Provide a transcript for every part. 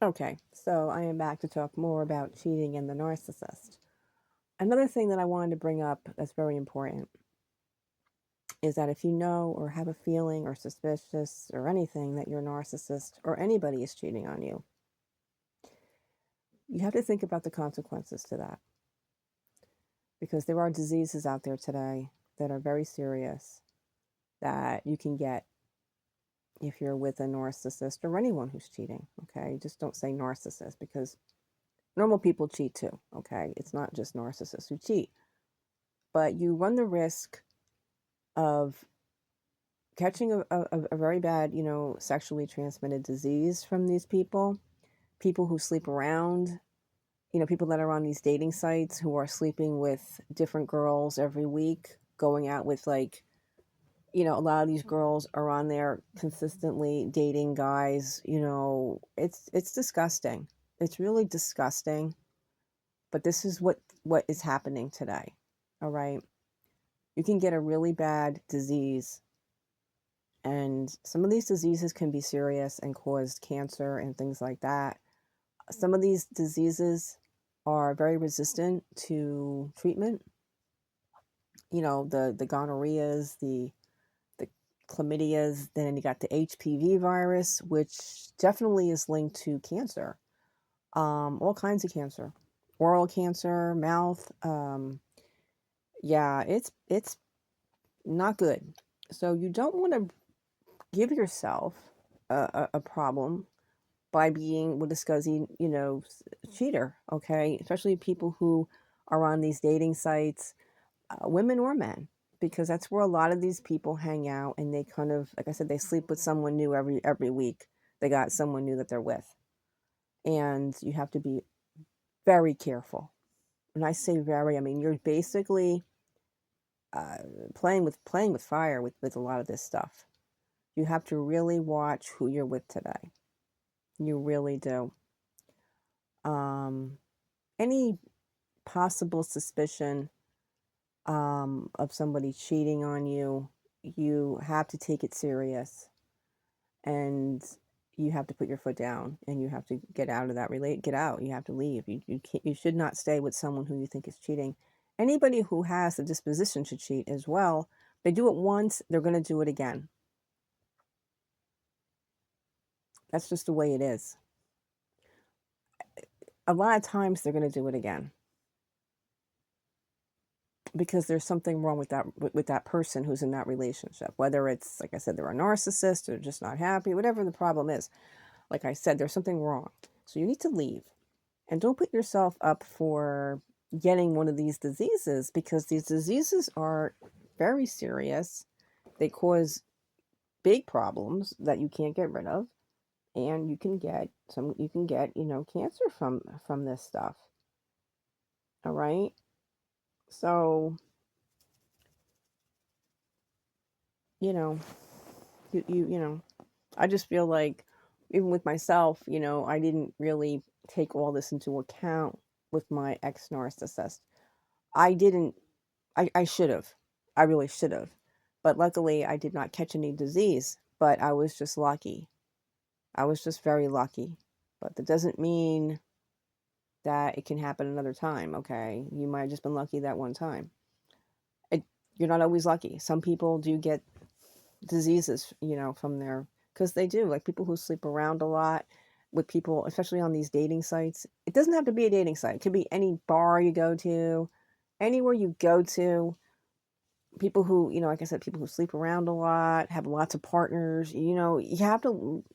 Okay, so I am back to talk more about cheating and the narcissist. Another thing that I wanted to bring up that's very important is that if you know or have a feeling or suspicious or anything that your narcissist or anybody is cheating on you, you have to think about the consequences to that because there are diseases out there today that are very serious that you can get if you're with a narcissist or anyone who's cheating. Okay, just don't say narcissist because normal people cheat too. Okay, it's not just narcissists who cheat, but you run the risk of catching a very bad, sexually transmitted disease from these people who sleep around, people that are on these dating sites who are sleeping with different girls every week, going out with a lot of these girls are on there consistently dating guys, it's disgusting. It's really disgusting, but this is what is happening today. All right. You can get a really bad disease, and some of these diseases can be serious and cause cancer and things like that. Some of these diseases are very resistant to treatment. The gonorrheas, the chlamydias, then you got the HPV virus, which definitely is linked to cancer. All kinds of cancer, oral cancer, mouth. Yeah, it's not good. So you don't want to give yourself a problem by being with a scuzzy, cheater, okay? Especially people who are on these dating sites, women or men, because that's where a lot of these people hang out and they kind of, like I said, they sleep with someone new every week. They got someone new that they're with. And you have to be very careful. When I say very, I mean you're basically uh, playing with fire with a lot of this stuff. You have to really watch who you're with today. You really do. Um, any possible suspicion of somebody cheating on you, you have to take it serious, and you have to put your foot down, and you have to get out of that relate. Get out. You have to leave. You can't, you should not stay with someone who you think is cheating. Anybody who has the disposition to cheat as well, they do it once, they're going to do it again. That's just the way it is. A lot of times they're going to do it again because there's something wrong with that person who's in that relationship, whether it's, like I said, they're a narcissist or just not happy, whatever the problem is. Like I said, there's something wrong, so you need to leave, and don't put yourself up for getting one of these diseases, because these diseases are very serious. They cause big problems that you can't get rid of, and you can get cancer from this stuff. All right, so you know you know I just feel like, even with myself, I didn't really take all this into account with my ex narcissist. I didn't, I should have. I really should have. But luckily, I did not catch any disease, but I was just lucky. I was just very lucky. But that doesn't mean that it can happen another time, okay? You might have just been lucky that one time. It, you're not always lucky. Some people do get diseases, from their, because they do, like people who sleep around a lot with people, especially on these dating sites. It doesn't have to be a dating site. It could be any bar you go to, anywhere you go to. People who, like I said, people who sleep around a lot, have lots of partners. You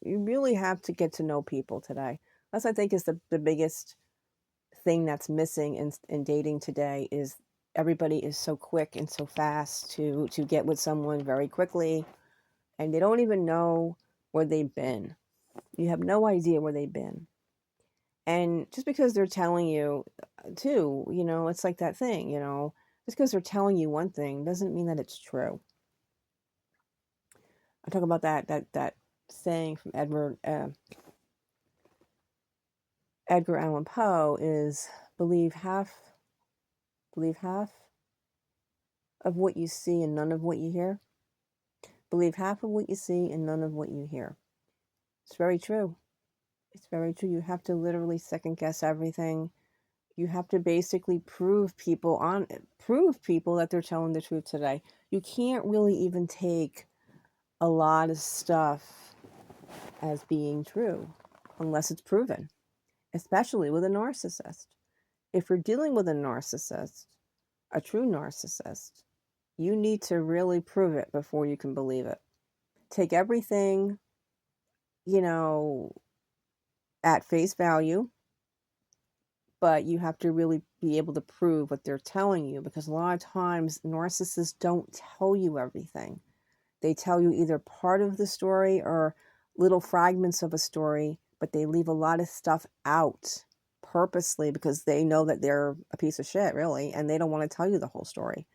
really have to get to know people today. That's, I think, is the biggest thing that's missing in dating today, is everybody is so quick and so fast to get with someone very quickly, and they don't even know where they've been. You have no idea where they've been. And just because they're telling you, too, it's like that thing, just because they're telling you one thing doesn't mean that it's true. I talk about that saying from Edgar Allan Poe is, believe half believe half of what you see and none of what you hear. Believe half of what you see and none of what you hear. It's very true. It's very true. You have to literally second guess everything. You have to basically prove people that they're telling the truth today. You can't really even take a lot of stuff as being true unless it's proven, especially with a narcissist. If you're dealing with a narcissist, a true narcissist, you need to really prove it before you can believe it. Take everything, you know, at face value, but you have to really be able to prove what they're telling you, because a lot of times narcissists don't tell you everything. They tell you either part of the story or little fragments of a story, but they leave a lot of stuff out purposely because they know that they're a piece of shit, really, and they don't want to tell you the whole story.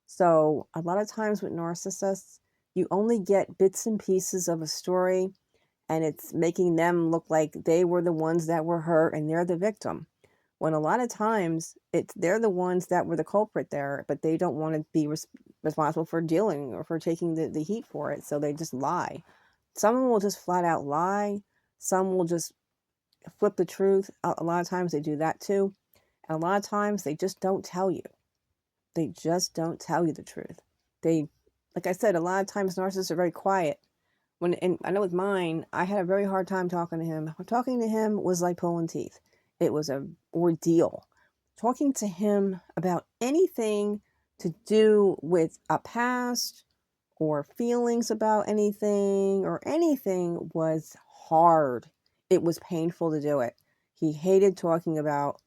So, a lot of times with narcissists, you only get bits and pieces of a story, and it's making them look like they were the ones that were hurt and they're the victim. When a lot of times they're the ones that were the culprit there, but they don't want to be responsible for dealing or for taking the heat for it, so they just lie. Some will just flat out lie. Some will just flip the truth. A lot of times they do that too. And a lot of times they just don't tell you. They just don't tell you the truth. They, like I said, a lot of times narcissists are very quiet. And I know with mine, I had a very hard time talking to him. Talking to him was like pulling teeth. It was an ordeal. Talking to him about anything to do with a past or feelings about anything or anything was hard. It was painful to do it. He hated talking about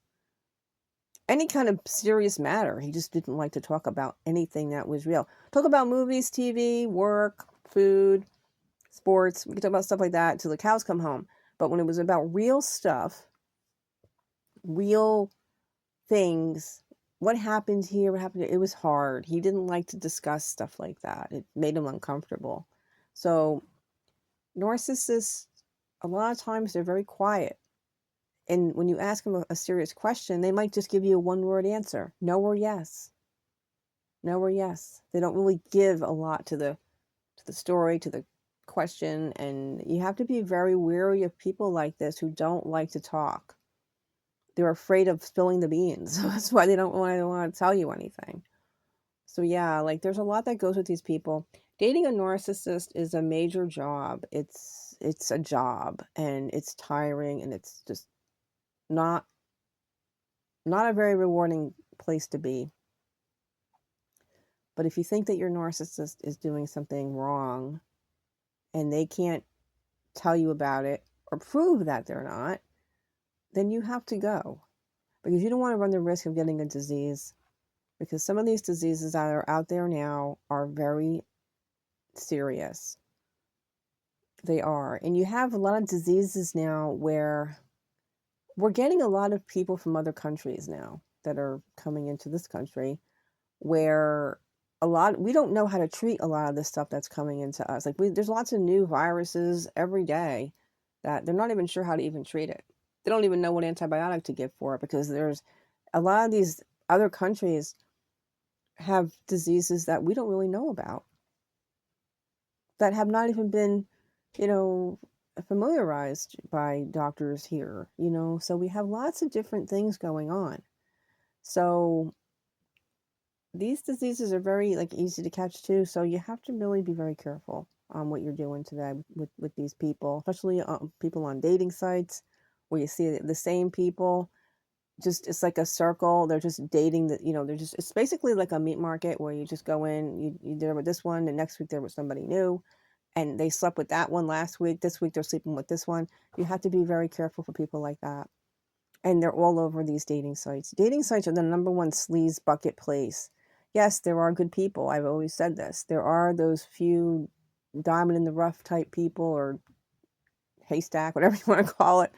any kind of serious matter. He just didn't like to talk about anything that was real. Talk about movies, TV, work, food, sports. We could talk about stuff like that till the cows come home. But when it was about real stuff, real things, what happened here, what happened here, it was hard. He didn't like to discuss stuff like that. It made him uncomfortable. So narcissists, a lot of times they're very quiet. And when you ask them a serious question, they might just give you a one-word answer. No or yes. No or yes. They don't really give a lot to the story, to the question, and you have to be very wary of people like this who don't like to talk. They're afraid of spilling the beans. That's why they don't want to tell you anything. So yeah, like there's a lot that goes with these people. Dating a narcissist is a major job. It's a job, and it's tiring, and it's just not a very rewarding place to be. But if you think that your narcissist is doing something wrong and they can't tell you about it or prove that they're not, then you have to go, because you don't want to run the risk of getting a disease, because some of these diseases that are out there now are very serious. They are. And you have a lot of diseases now where we're getting a lot of people from other countries now that are coming into this country, where we don't know how to treat a lot of this stuff that's coming into us. Like there's lots of new viruses every day that they're not even sure how to even treat it. They don't even know what antibiotic to give for it, because there's a lot of these other countries have diseases that we don't really know about, that have not even been, familiarized by doctors here, so we have lots of different things going on. So these diseases are very easy to catch too, so you have to really be very careful on what you're doing today with these people, especially people on dating sites where you see the same people. Just it's like a circle. They're just dating it's basically like a meat market where you just go in, you're there with this one, and next week they're with somebody new, and they slept with that one last week. This week they're sleeping with this one. You have to be very careful for people like that. And they're all over these dating sites. Dating sites are the number one sleaze bucket place. Yes, there are good people. I've always said this. There are those few diamond in the rough type people, or haystack, whatever you want to call it,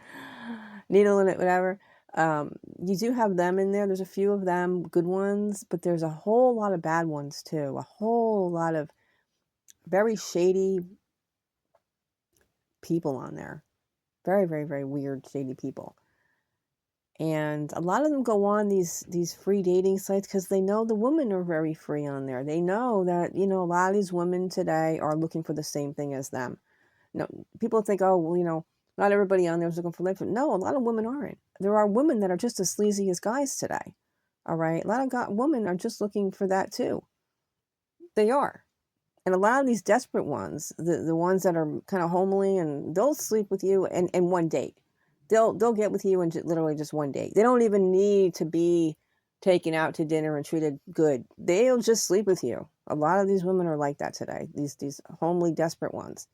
needle in it, whatever. You do have them in there. There's a few of them, good ones, but there's a whole lot of bad ones too. A whole lot of very shady people on there. Very, very, very weird, shady people. And a lot of them go on these free dating sites because they know the women are very free on there. They know that, a lot of these women today are looking for the same thing as them. People think, oh, well, Not everybody on there is looking for life. No, a lot of women aren't. There are women that are just as sleazy as guys today. All right. A lot of women are just looking for that too. They are. And a lot of these desperate ones, the ones that are kind of homely, and they'll sleep with you in one date. They'll get with you in literally just one date. They don't even need to be taken out to dinner and treated good. They'll just sleep with you. A lot of these women are like that today. These homely, desperate ones.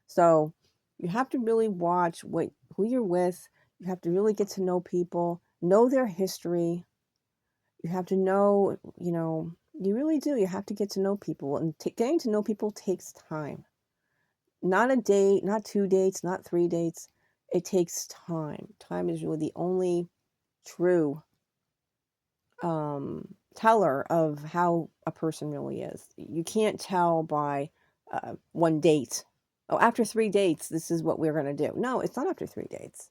So you have to really watch who you're with. You have to really get to know people, know their history. You have to know, you really do. You have to get to know people, and getting to know people takes time. Not a date, not 2 dates, not 3 dates. It takes time. Time is really the only true teller of how a person really is. You can't tell by one date. Oh, after 3 dates, this is what we're going to do. No, it's not after 3 dates.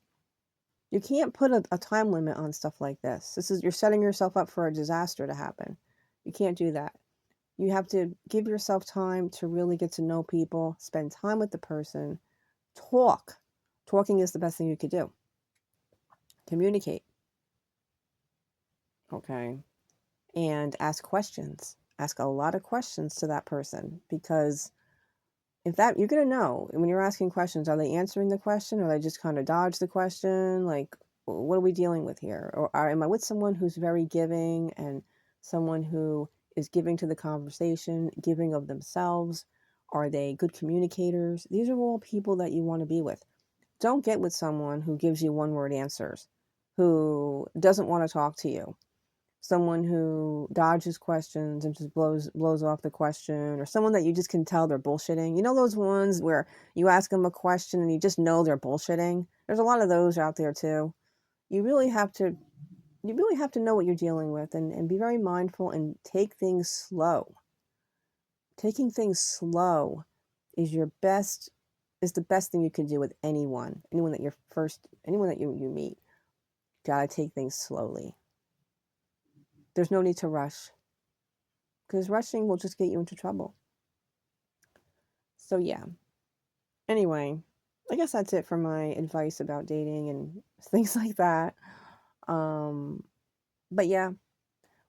You can't put a time limit on stuff like this. You're setting yourself up for a disaster to happen. You can't do that. You have to give yourself time to really get to know people, spend time with the person, talk. Talking is the best thing you could do. Communicate. Okay. And ask questions. Ask a lot of questions to that person, because if that, you're going to know when you're asking questions, are they answering the question, or they just kind of dodge the question? Like, what are we dealing with here? Or am I with someone who's very giving, and someone who is giving to the conversation, giving of themselves? Are they good communicators? These are all people that you want to be with. Don't get with someone who gives you one-word answers, who doesn't want to talk to you, someone who dodges questions and just blows off the question, or someone that you just can tell they're bullshitting. You know those ones where you ask them a question and you just know they're bullshitting? There's a lot of those out there too. You really have to know what you're dealing with, and be very mindful and take things slow. Taking things slow is the best thing you can do with anyone that you meet. Gotta take things slowly. There's no need to rush, because rushing will just get you into trouble. So yeah. Anyway, I guess that's it for my advice about dating and things like that. But yeah,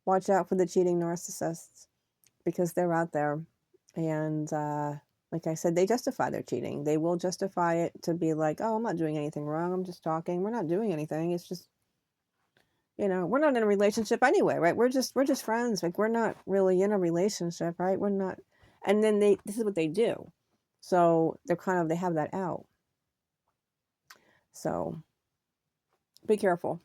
watch out for the cheating narcissists, because they're out there. And like I said, they justify their cheating. They will justify it to be like, oh, I'm not doing anything wrong. I'm just talking. We're not doing anything. It's just, we're not in a relationship anyway, right? We're just friends. Like, we're not really in a relationship, right? We're not. And then this is what they do. So they have that out. So be careful.